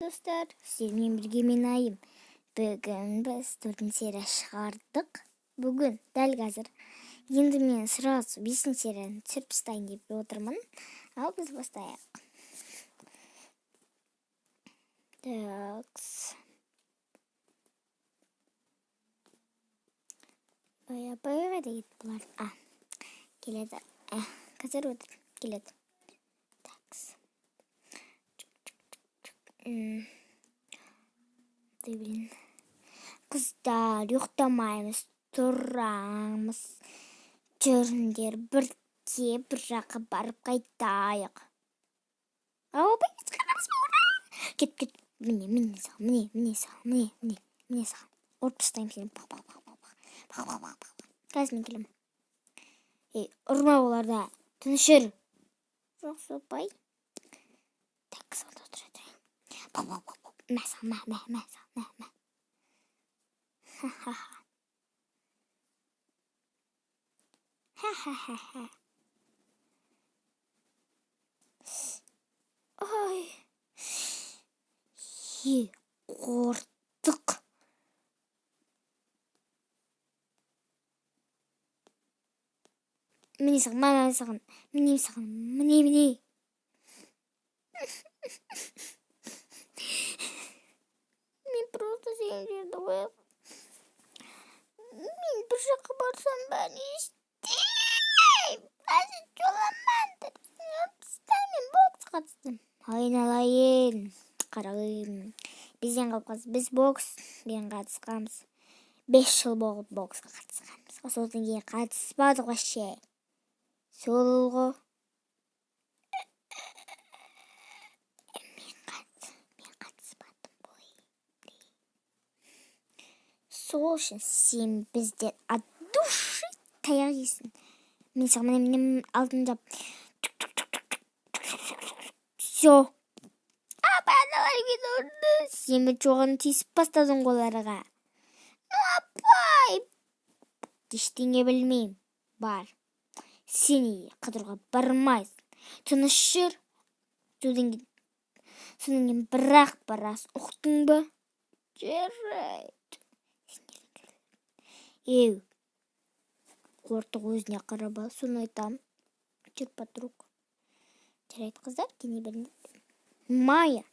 достар, сіздермен бірге мен Айым. Бүгін біз 4 серия шығардық. Бүгін дәл қазір енді мен сразу 5 серияны түсіріп тастайын деп отырмын. Ал біз бастайық. Бая-бая дейді бұлар. Келеді. Қазір отыр. Келеді. Қыздар, ұйықтамаймыз, тұрамыз. Жүріңдер, бірге бір жаққа барып қайтайық. Кет. Міне саған. Ұрып тастаймын сені. Қазір мен келемін. Ұрма оларда. Тыныш жүр. Жоқ, сопай. Так, сонда отырады. Мә. Ха-ха-ха. Ой. Қортық. Міне саған. Міне. Мен просто сен жерді қояп. Мен бір жаққа барсам бәрі істейм. Әзір жоламан. Мен бокс қатыстым. Айналайын. Қарағым. Бізден қалқыз. Біз бокс бен қатысқамыз. 5 жыл болып боксқа қатысқамыз. Содан кейін қатыспадық вообще. Сол ғой. Сол үшін сен бізден от души таяқ жейсің. Мен саған алдында все. Апайлар кетті. Сен жоғын тесіп бастадың қоларға. Апай. Ештеңе білмеймін. Бар. Сені қыдыруға бармайсың. Тыныш жүр. Содан кейін бірақ барас. Ұқтың ба? Жарайды. Қортық өзіне қараба, соны айтам. Жүр, подруг. Жарайды, қыздар, кене беріңдер. Майя,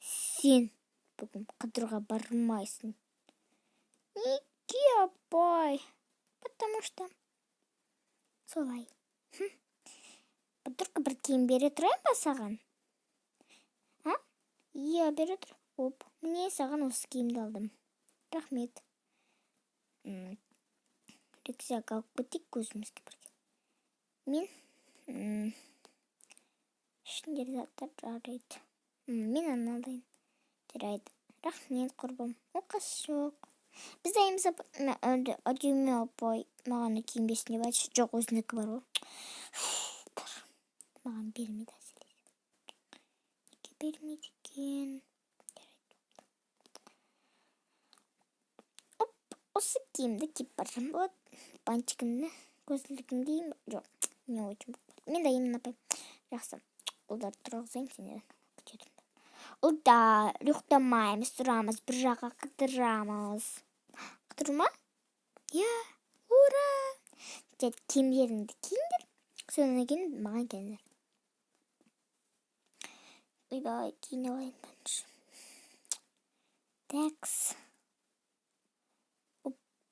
сен бүгін қыдыруға бармайсың. Неге, апай? Потому что солай. Подруга, бір киім бере тұрайын ба саған? Иә, бере тұр. Оп, міне саған осы киімді алдым. Рахмет. Рюкзак алып кетейік өзімізге бірге. Мен ішіндегі заттар жарайды. Мен анадайын. Жарайды. Рахмет, құрбым. Оқас жоқ. Біз дайымыз әдемі апай маған киім берсін деп айтшы. Жоқ, өзінікі бар ғой. Маған бермейді әсілесі. Неге бермейді екен? Осы киімді киіп баржам болады. Бантикімді, көзілігімді деймін. Жоқ, не очень болады. Мен дайымын апай. Жақсы. Ұлдар тұрғызайын сені. Ұлдар, ұйықтамаймыз, тұрамыз, бір жаққа қыдырамыз. Қыдыру ма? Я, ура! Киімдеріңді киіңдер. Содан кейін маған келіңдер. Бай-бай, киіне алайын бірінші. Такс.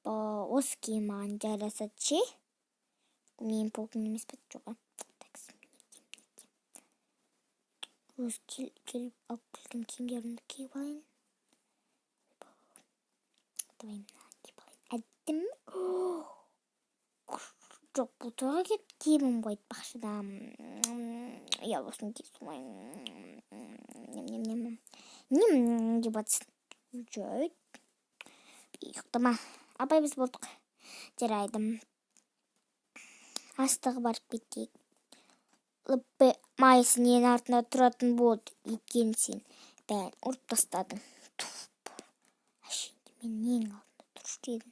Осы киім маған жарасады ше. Мен полкын емес бәт жоға. Өз келіп алып келген киімдерімді киіп алайын. Давай мына киіп алайын. Әдім. Жоқ, бұл тоға кеп киімім ғой айтпақшыда. Я осыны киіп сұмайын. Нем деп атсын. Жойд. Ұйықтама. Апай біз болдық. Жарайды. Астығы барып кетейік. Лыппы майсын ең артында тұратын болды. Екен сен бәрін ұрып тастадың. Әшейінде мен ең алдында тұрыш дедім.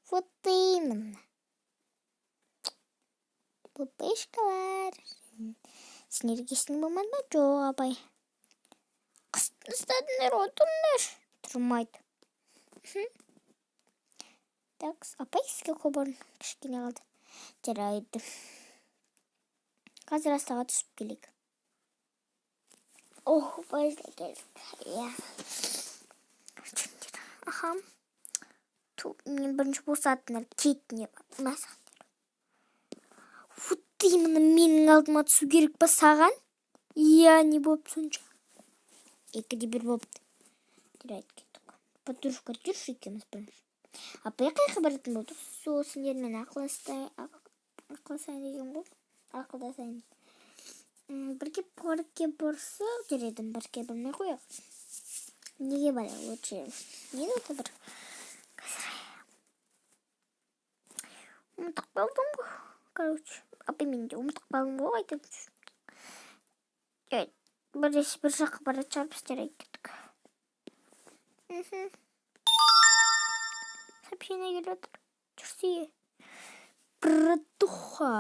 Вот именно. Лыппышкалар. Сен ергесің болмады ма? Жоқ, апай. Істедіңдер, отырыңдар. Тұрмайды. Так, апай сізге қобырын кішкене қалды. Жарайды. Қазір астаға түсіп келейік. Ох, бөлді келдік. Иә. Ахам. Мен бірінші босатындар кетіне басаңдар. Футты мұны менің алдыма түсу керек па саған? Иә, не болып сонша? 2-1 болыпты. Жарайды кеттік. Подружка жүрші екеміз бірінші. Апай қайқа баратын болдық? Сол сендермен ақылдасайын деген бол. Ақылдасайын. Бірге паркке барсақ жарайды, бірге білмей қояқ. Неге барайық лучше? Не да бір? Ұмытық балдым ғой. Короче, апай мен де ұмытық балдым ғой айтып жүр. Жарайды, бір жаққа барат шығарып жарайды кеттік. Сообщение келіп отыр. Жүрсе. Братуха.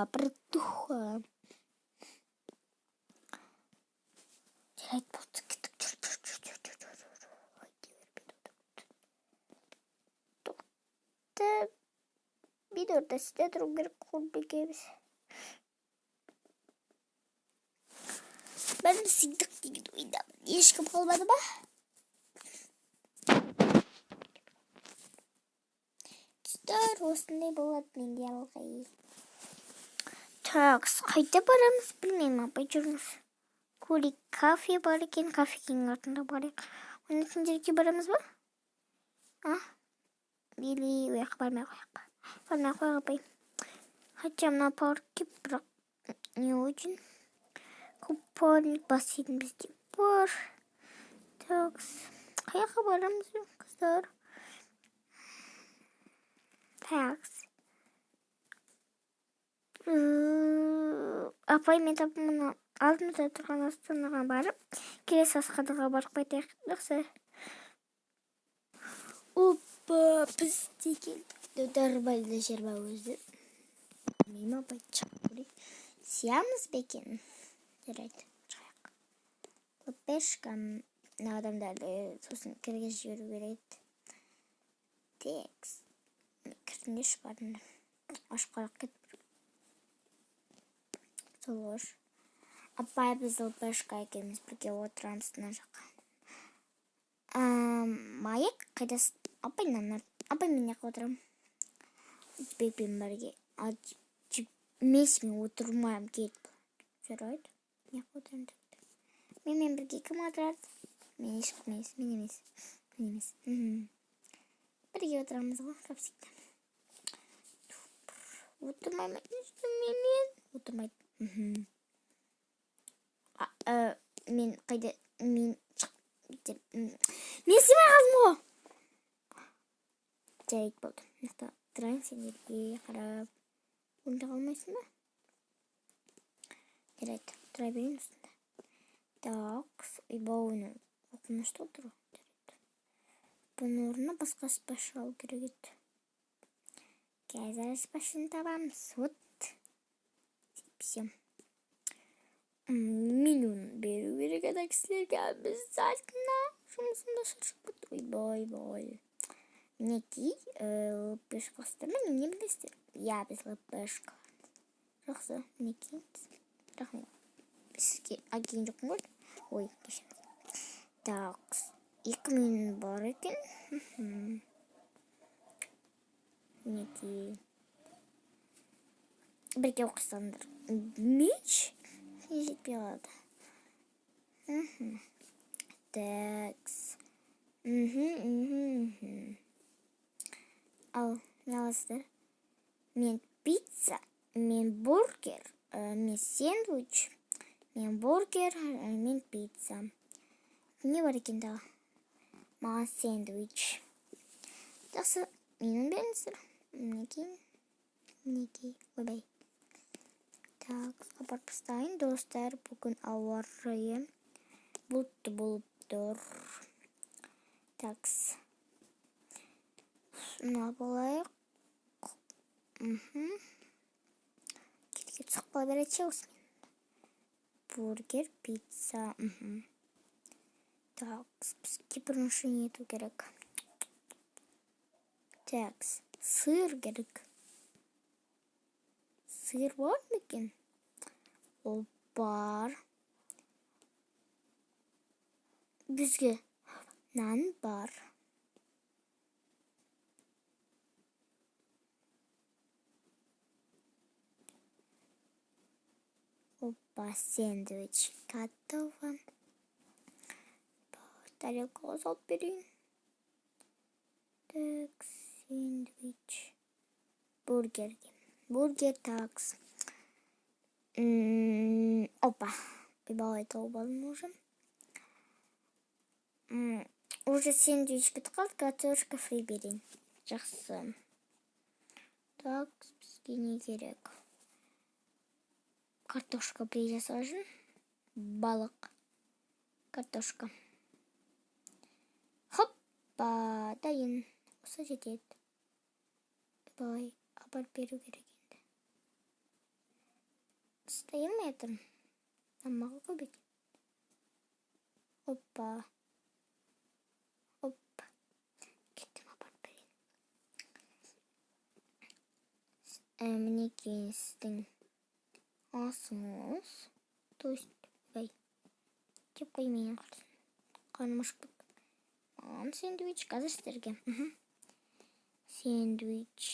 Жарайды болды, кеттік. Жүр. Тоқты. Bir de orada size durum bir kurbilgemiz. Ben de sildik gibi duydum. Ешкім қалмады ма? Түстер осындай болады менде алғай. Так, қайда барамыз білмеймін, апай жүрміз. Көрейік, кафе бар екен, кафекенің артында барайық. Оның жерге барамыз ба? Или ояққа бармай қояқ. Бармай қояқ апай. Хотя мына паркке бірақ не очень. Купальник бассейн бізде бар. Так, қаяққа барамыз қыздар? Так. Апай мен tapımını алдымызда тұрған астанаға барып, келесі асқадаға барып қайтайық. Жақсы. Опа, бізде келдік. Нормальный жер ма өзі? Білмеймін, апай шығып көрейік. Сиямыз ба екен? Жарайды, шығайық. Лапешка адамдарды сосын кірге жіберу керек. Текс. Кірдіңде шықпадым. Ашқарақ кетіп. Солош. Апай біз лапешка екеніміз бірге отырамыз мына жаққа. Майық қайдасың? Апай мен неққа отырам? Бекпен бірге. Мен отырмайым кетіп. Жарайды. Неққа отырам деді. Менмен бірге кім отырады? Мен ешкім емес. Мен емес. Бірге отырамыз ғой, как всегда. Отырмайым. Мен отырмайды. Мен қайда? Мен симай қалдым ғой. Жарайды болды. Мықты тұрайын сендерге қарап. Онда қалмайсың ба? Жарайды, тұра берейін осында. Так, ойбауыны қорқынышты отыр. Жарайды. Бұның орнына басқа спашы алу керек еді. Қазір спашыны табамыз. Вот. Сөйтпесем. Миллион беру керек еді кісілерге. Біз артына жұмысында шаршып бұд. Ойбай. Мінекей, лапешка қыстырма, не білесіздер? Я біз лапешка. Жақсы, мінекей. Рахмет. Бізге әкейін жоқпын ғой? Ой, кешеміз. Так, 2000 бар екен. Мінекей. Бірге оқысаңдар. Меч? Жетпей қалады. Такс. Ал, не аласыздар? Мен пицца, мен бургер, мен сэндвич, мен бургер, мен пицца. Не бар екен дағы? Маған сэндвич. Жақсы, менің беріңіздер. Мінекей. Ойбай. Так, апарып тастайын, достар. Бүгін ауа райы бұлтты болып тұр. Такс. Мына болайық. Кетке түсіп қала береді осымен. Бургер, пицца. Так, бізге бірінші не ету керек. Так, сыр керек. Сыр бар ма екен? Ол бар. Бізге нан бар. Опа, сэндвич готово. Тарелку салып берейін. Так, сэндвич. Бургер. Такс. Опа. Ойбай, тауып уже. Уже сэндвич бітіп қалды, картошка фри берейін. Жақсы. Так, бізге не керек? Картошка фри жасажын. Балық. Картошка. Хоппа, дайын. Осы жетеді. Бай, апарып беру керек енді. Стайын ма етім? Тамағы көбет. Опа. Оп. Кеттім, апарып берейін. Мінекей сіздің асыңыз. То есть, бай. Кеп қоймайын қарсын. Қарным ашып кетті. Маған сэндвич қазір сіздерге. Сэндвич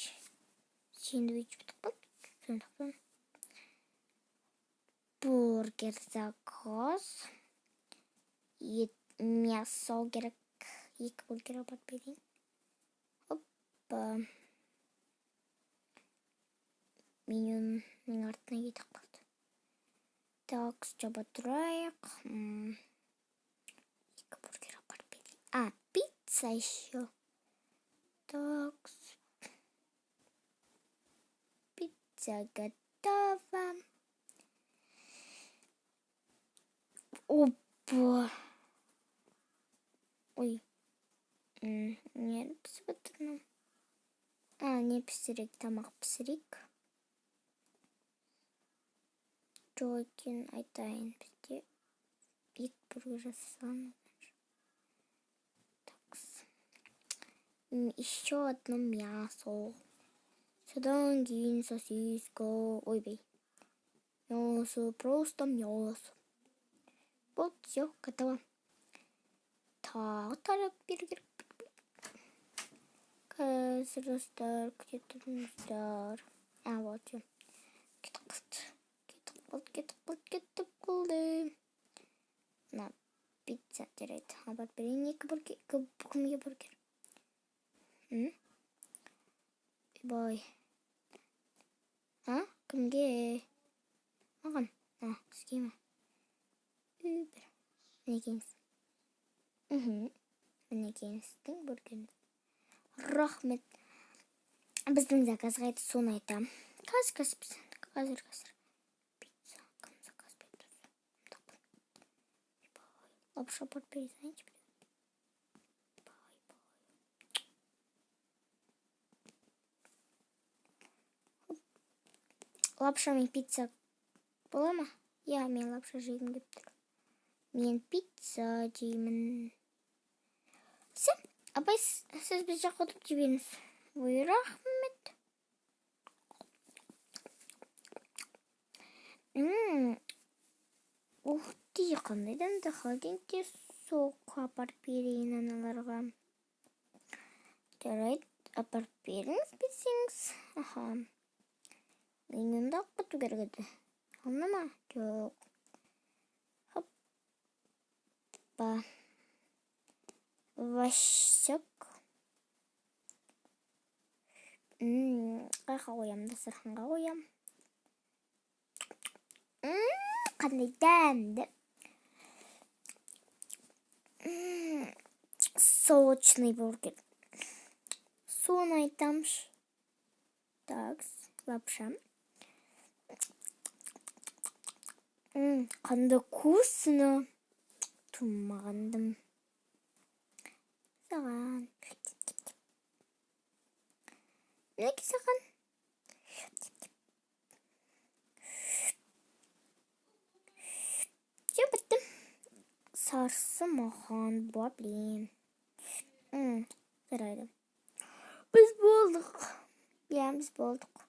бітіп қалды. Сондықтан бургер заказ. Мясо керек. 2 бургер апарып берейін. Опа. Менің артына кетіп қалды. Так, жаба тұрайық. 2 бургер апарып берейін. Пицца еще. Так. Пицца готова. Опа. Ой. Не пісіп отырмын. Не пісірек, тамақ пісірек. Жойкен айтайын бізде. 2 бургер жасаған. Еще одно мясо. Содан кейін сосиска. Ойбай. Мясо, просто мясо. Вот, все, готово. Так, тарап бергер. Қазір достар, где тұрыңыздар? Вот, все. Кетіп қалды. На, пицца жарайды. Апарып берейін 2 бургер. Кімге бургер? Бай. Кімге? Маған? Сізге ме? Мінекейіңіз. Мінекейіңіздің бургеріңіз. Рахмет. Біздің заказ қайты соны айтам. Қазір. Пицца. Кім заказ берді? Лапша апарып берейін. Лапша мен пицца бола ма? Мен лапша жеймін деп тұр. Мен пицца жеймін. Все, апай, сіз біз жаққа отырып жіберіңіз. Ой, рахмет. Ух ты, қандайдан да холодильникте сок апарып берейін аналарға. Жарайды, апарып беріңіз бесеңіз. Менің да құту керек еді. Алына ма? Жоқ. Хоппа. Вашок. Қайқа қоям, дастарханға қоям. Қандай дәмді. Сочный бургер. Соны айтамыш. Так, лапша. Қандай вкусно. Тумағандым. Саған. Мінеки саған. Все, біттім. Сарсы маған блин. Жарайды. Біз болдық. Біз болдық.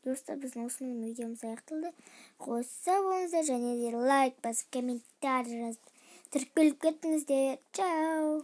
Достар, біздің осымен видеомыз аяқталды. Қоса болыңыздар және де лайк басып, комментарий жазып, тіркеліп кеттіңіздер. Чао!